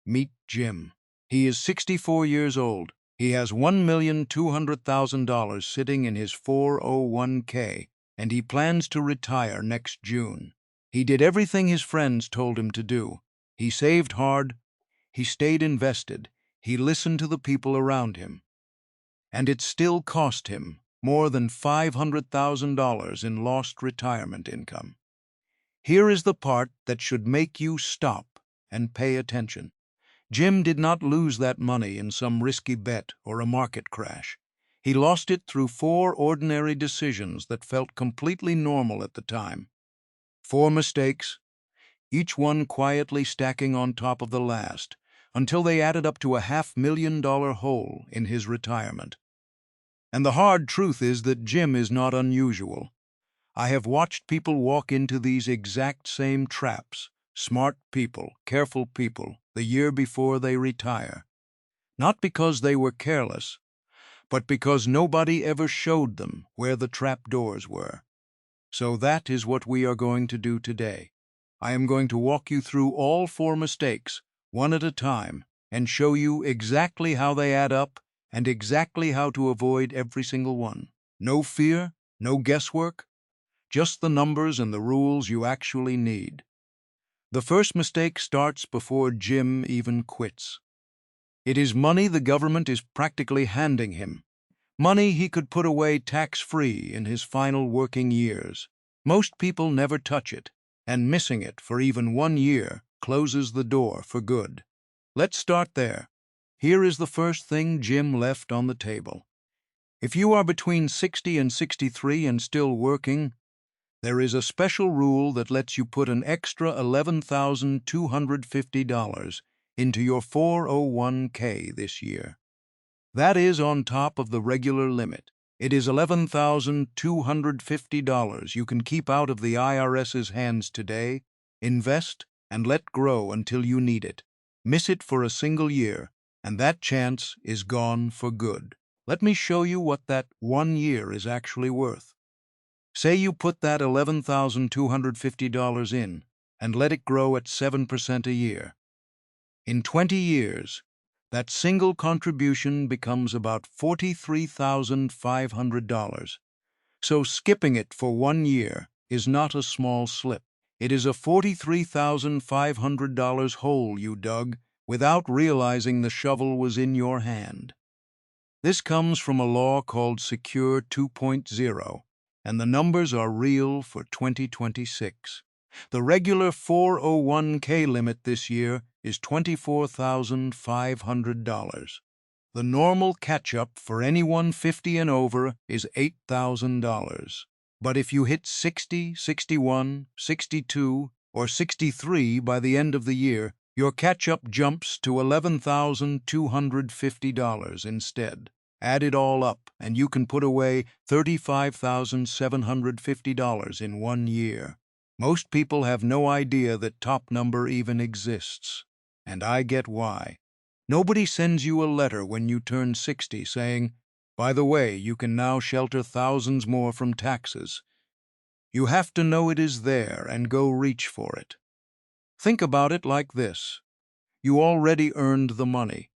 Meet Jim. He is 64 years old. He has $1,200,000 sitting in his 401k, and he plans to retire next June. He did everything his friends told him to do. He saved hard, he stayed invested, he listened to the people around him. And it still cost him more than $500,000 in lost retirement income. Here is the part that should make you stop and pay attention. Jim did not lose that money in some risky bet or a market crash. He lost it through 4 ordinary decisions that felt completely normal at the time. 4 mistakes, each one quietly stacking on top of the last, until they added up to a $500,000 hole in his retirement. And the hard truth is that Jim is not unusual. I have watched people walk into these exact same traps, smart people, careful people, the year before they retire. Not because they were careless, but because nobody ever showed them where the trap doors were. So that is what we are going to do today. I am going to walk you through all 4 mistakes, one at a time, and show you exactly how they add up and exactly how to avoid every single one. No fear, no guesswork, just the numbers and the rules you actually need. The first mistake starts before Jim even quits. It is money the government is practically handing him. Money he could put away tax-free in his final working years. Most people never touch it, and missing it for even 1 year closes the door for good. Let's start there. Here is the first thing Jim left on the table. If you are between 60 and 63 and still working, there is a special rule that lets you put an extra $11,250 into your 401k this year. That is on top of the regular limit. It is $11,250 you can keep out of the IRS's hands today, invest, and let grow until you need it. Miss it for a single year, and that chance is gone for good. Let me show you what that 1 year is actually worth. Say you put that $11,250 in and let it grow at 7% a year. In 20 years, that single contribution becomes about $43,500. So skipping it for 1 year is not a small slip. It is a $43,500 hole you dug without realizing the shovel was in your hand. This comes from a law called Secure 2.0, and the numbers are real for 2026. The regular 401k limit this year is $24,500. The normal catch-up for anyone 50 and over is $8,000. But if you hit 60, 61, 62, or 63 by the end of the year, your catch-up jumps to $11,250 instead. Add it all up, and you can put away $35,750 in 1 year. Most people have no idea that top number even exists, and I get why. Nobody sends you a letter when you turn 60 saying, by the way, you can now shelter thousands more from taxes. You have to know it is there and go reach for it. Think about it like this. You already earned the money.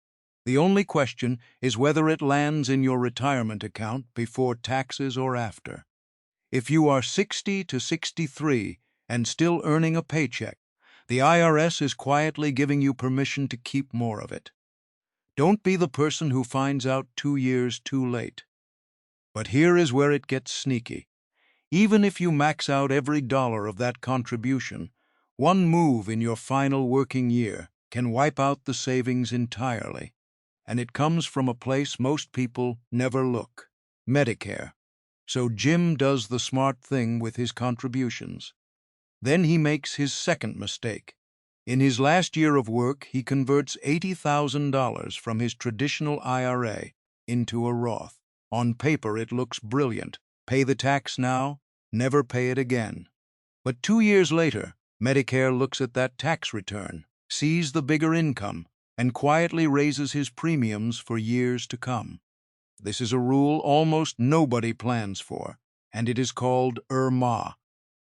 The only question is whether it lands in your retirement account before taxes or after. If you are 60 to 63 and still earning a paycheck, the IRS is quietly giving you permission to keep more of it. Don't be the person who finds out 2 years too late. But here is where it gets sneaky. Even if you max out every dollar of that contribution, one move in your final working year can wipe out the savings entirely. And it comes from a place most people never look: Medicare. So Jim does the smart thing with his contributions. Then he makes his second mistake. In his last year of work, he converts $80,000 from his traditional IRA into a Roth. On paper, it looks brilliant. Pay the tax now, never pay it again. But 2 years later, Medicare looks at that tax return, sees the bigger income, and quietly raises his premiums for years to come. This is a rule almost nobody plans for, and it is called IRMAA.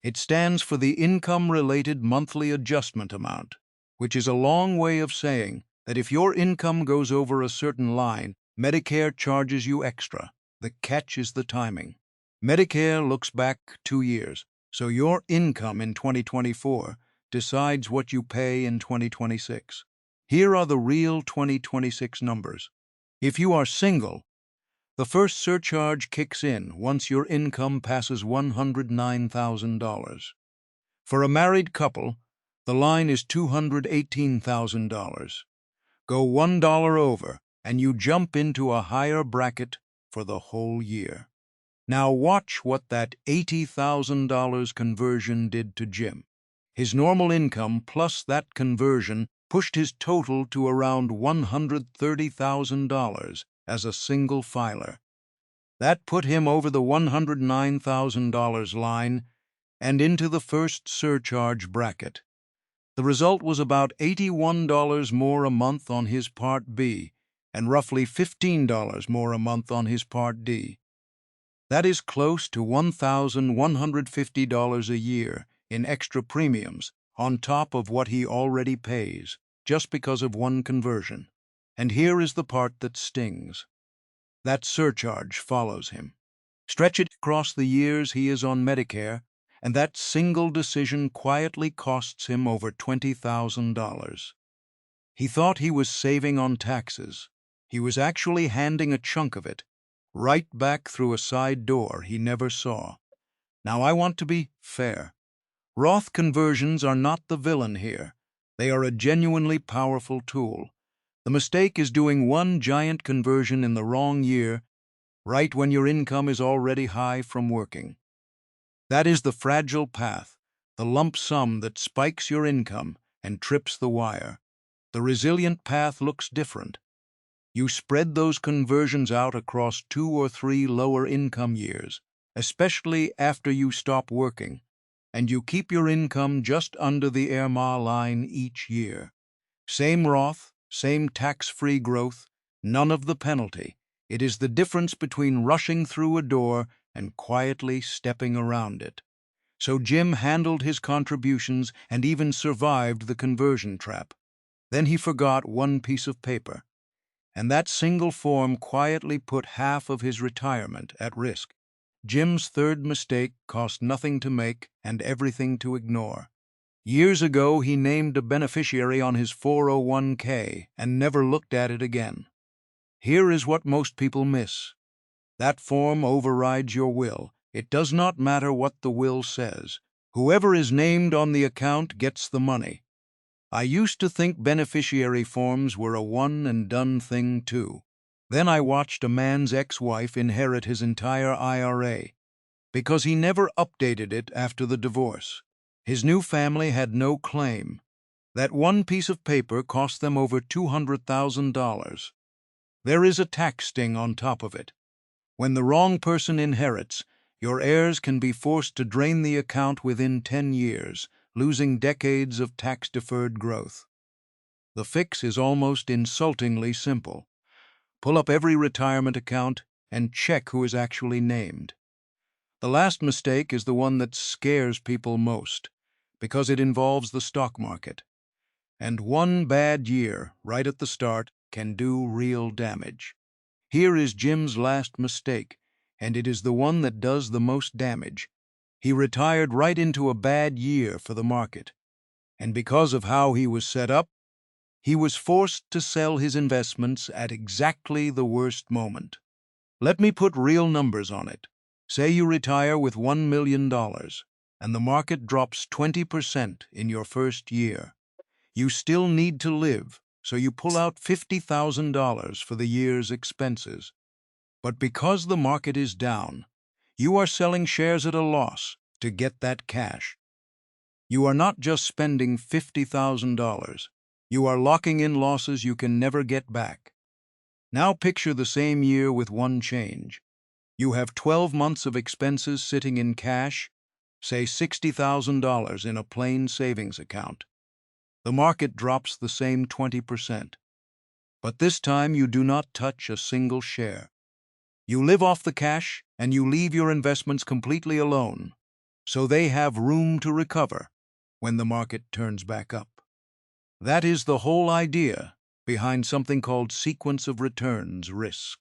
It stands for the Income-Related Monthly Adjustment Amount, which is a long way of saying that if your income goes over a certain line, Medicare charges you extra. The catch is the timing. Medicare looks back 2 years, so your income in 2024 decides what you pay in 2026. Here are the real 2026 numbers. If you are single, the first surcharge kicks in once your income passes $109,000. For a married couple, the line is $218,000. Go $1 over, and you jump into a higher bracket for the whole year. Now watch what that $80,000 conversion did to Jim. His normal income plus that conversion pushed his total to around $130,000 as a single filer. That put him over the $109,000 line and into the first surcharge bracket. The result was about $81 more a month on his Part B and roughly $15 more a month on his Part D. That is close to $1,150 a year in extra premiums on top of what he already pays, just because of one conversion. And here is the part that stings. That surcharge follows him. Stretch it across the years he is on Medicare, and that single decision quietly costs him over $20,000. He thought he was saving on taxes. He was actually handing a chunk of it right back through a side door he never saw. Now I want to be fair. Roth conversions are not the villain here. They are a genuinely powerful tool. The mistake is doing one giant conversion in the wrong year, right when your income is already high from working. That is the fragile path, the lump sum that spikes your income and trips the wire. The resilient path looks different. You spread those conversions out across 2 or 3 lower income years, especially after you stop working, and you keep your income just under the IRMAA line each year. Same Roth, same tax-free growth, none of the penalty. It is the difference between rushing through a door and quietly stepping around it. So Jim handled his contributions and even survived the conversion trap. Then he forgot one piece of paper, and that single form quietly put half of his retirement at risk. Jim's third mistake cost nothing to make and everything to ignore. Years ago, he named a beneficiary on his 401k and never looked at it again. Here is what most people miss. That form overrides your will. It does not matter what the will says. Whoever is named on the account gets the money. I used to think beneficiary forms were a one-and-done thing, too. Then I watched a man's ex-wife inherit his entire IRA because he never updated it after the divorce. His new family had no claim. That one piece of paper cost them over $200,000. There is a tax sting on top of it. When the wrong person inherits, your heirs can be forced to drain the account within 10 years, losing decades of tax-deferred growth. The fix is almost insultingly simple. Pull up every retirement account and check who is actually named. The last mistake is the one that scares people most, because it involves the stock market. And one bad year, right at the start, can do real damage. Here is Jim's last mistake, and it is the one that does the most damage. He retired right into a bad year for the market, and because of how he was set up, he was forced to sell his investments at exactly the worst moment. Let me put real numbers on it. Say you retire with $1 million, and the market drops 20% in your first year. You still need to live, so you pull out $50,000 for the year's expenses. But because the market is down, you are selling shares at a loss to get that cash. You are not just spending $50,000. You are locking in losses you can never get back. Now picture the same year with one change. You have 12 months of expenses sitting in cash, say $60,000 in a plain savings account. The market drops the same 20%. But this time you do not touch a single share. You live off the cash and you leave your investments completely alone, so they have room to recover when the market turns back up. That is the whole idea. behind something called sequence of returns risk.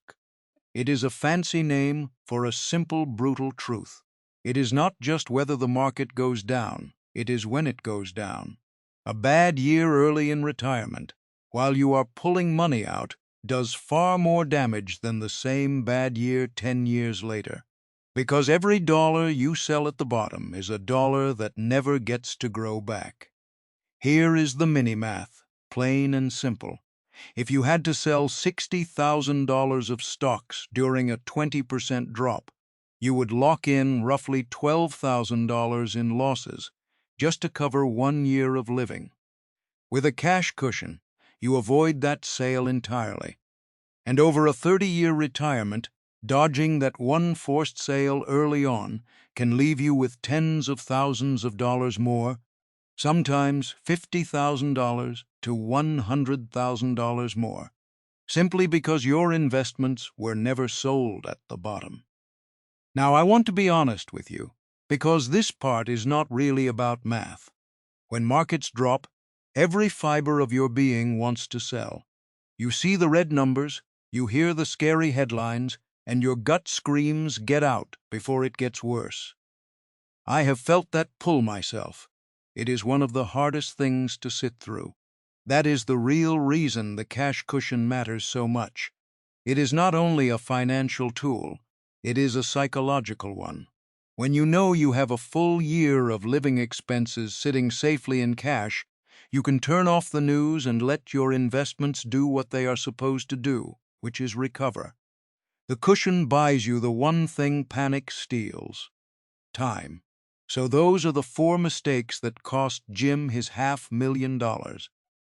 It is a fancy name for a simple, brutal truth. It is not just whether the market goes down, it is when it goes down. A bad year early in retirement, while you are pulling money out, does far more damage than the same bad year 10 years later. Because every dollar you sell at the bottom is a dollar that never gets to grow back. Here is the mini-math, plain and simple. If you had to sell $60,000 of stocks during a 20% drop, you would lock in roughly $12,000 in losses just to cover 1 year of living. With a cash cushion, you avoid that sale entirely. And over a 30-year retirement, dodging that one forced sale early on can leave you with tens of thousands of dollars more, sometimes $50,000 to $100,000 more, simply because your investments were never sold at the bottom. Now, I want to be honest with you, because this part is not really about math. When markets drop, every fiber of your being wants to sell. You see the red numbers, you hear the scary headlines, and your gut screams, "Get out," before it gets worse. I have felt that pull myself. It is one of the hardest things to sit through. That is the real reason the cash cushion matters so much. It is not only a financial tool, it is a psychological one. When you know you have a full year of living expenses sitting safely in cash, you can turn off the news and let your investments do what they are supposed to do, which is recover. The cushion buys you the one thing panic steals: time. So those are the 4 mistakes that cost Jim his $500,000.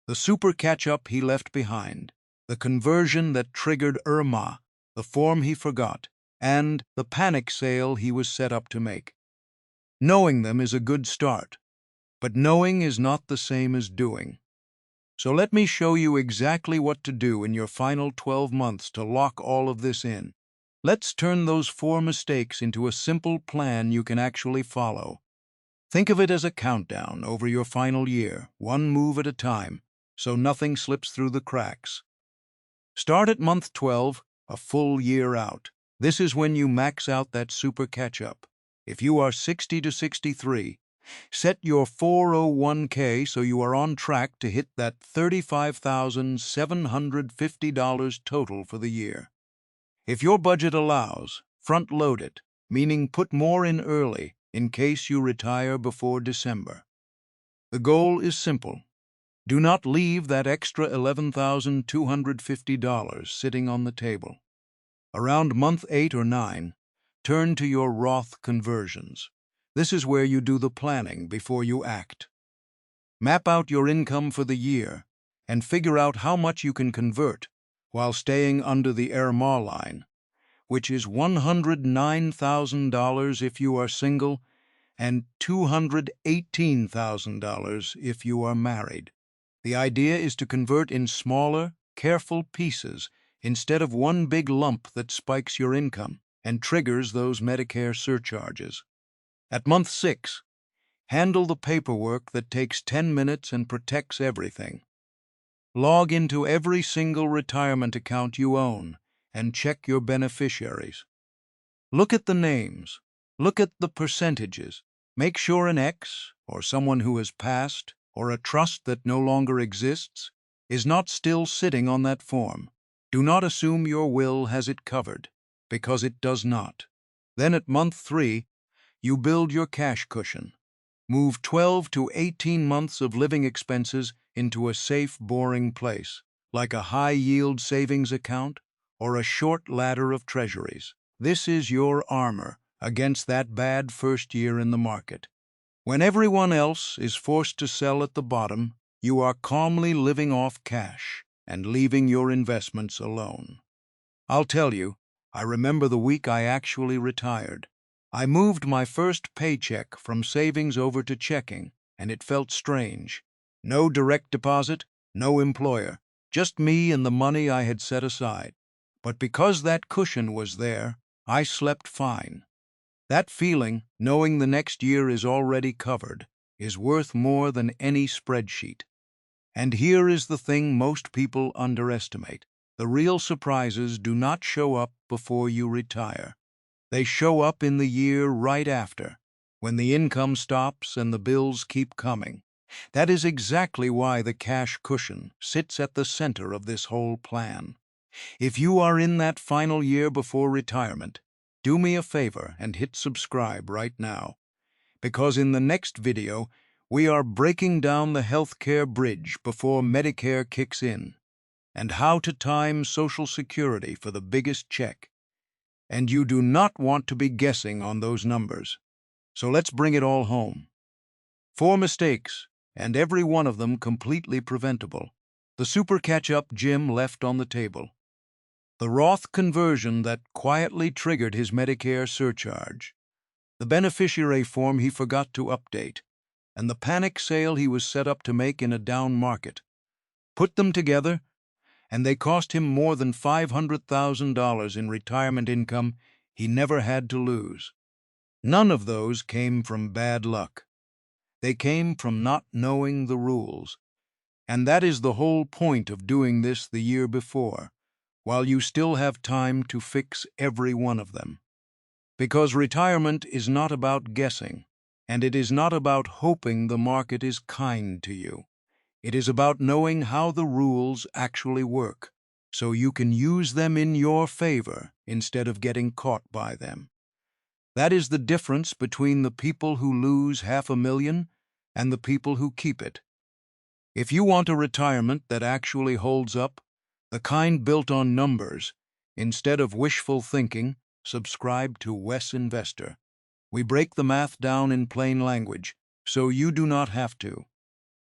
The super catch-up he left behind, the conversion that triggered IRMAA, the form he forgot, and the panic sale he was set up to make. Knowing them is a good start, but knowing is not the same as doing. So let me show you exactly what to do in your final 12 months to lock all of this in. Let's turn those 4 mistakes into a simple plan you can actually follow. Think of it as a countdown over your final year, one move at a time, so nothing slips through the cracks. Start at month 12, a full year out. This is when you max out that super catch-up. If you are 60 to 63, set your 401k so you are on track to hit that $35,750 total for the year. If your budget allows, front-load it, meaning put more in early in case you retire before December. The goal is simple. Do not leave that extra $11,250 sitting on the table. Around month 8 or 9, turn to your Roth conversions. This is where you do the planning before you act. Map out your income for the year and figure out how much you can convert while staying under the IRMAA line, which is $109,000 if you are single and $218,000 if you are married. The idea is to convert in smaller, careful pieces instead of one big lump that spikes your income and triggers those Medicare surcharges. At month 6, handle the paperwork that takes 10 minutes and protects everything. Log into every single retirement account you own and check your beneficiaries. Look at the names. Look at the percentages. Make sure an ex, or someone who has passed, or a trust that no longer exists, is not still sitting on that form. Do not assume your will has it covered, because it does not. Then at month 3, you build your cash cushion. Move 12 to 18 months of living expenses into a safe, boring place, like a high-yield savings account or a short ladder of treasuries. This is your armor against that bad first year in the market. When everyone else is forced to sell at the bottom, you are calmly living off cash and leaving your investments alone. I'll tell you, I remember the week I actually retired. I moved my first paycheck from savings over to checking, and it felt strange. No direct deposit, no employer, just me and the money I had set aside. But because that cushion was there, I slept fine. That feeling, knowing the next year is already covered, is worth more than any spreadsheet. And here is the thing most people underestimate. The real surprises do not show up before you retire. They show up in the year right after, when the income stops and the bills keep coming. That is exactly why the cash cushion sits at the center of this whole plan. If you are in that final year before retirement, do me a favor and hit subscribe right now, because in the next video, we are breaking down the healthcare bridge before Medicare kicks in, and how to time Social Security for the biggest check. And you do not want to be guessing on those numbers. So let's bring it all home. 4 mistakes, and every one of them completely preventable. The super catch-up Jim left on the table. The Roth conversion that quietly triggered his Medicare surcharge. The beneficiary form he forgot to update. And the panic sale he was set up to make in a down market. Put them together, and they cost him more than $500,000 in retirement income he never had to lose. None of those came from bad luck. They came from not knowing the rules. And that is the whole point of doing this the year before, while you still have time to fix every one of them. Because retirement is not about guessing, and it is not about hoping the market is kind to you. It is about knowing how the rules actually work, so you can use them in your favor instead of getting caught by them. That is the difference between the people who lose $500,000 and the people who keep it. If you want a retirement that actually holds up, the kind built on numbers, instead of wishful thinking, subscribe to Wes Investor. We break the math down in plain language, so you do not have to.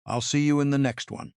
I'll see you in the next one.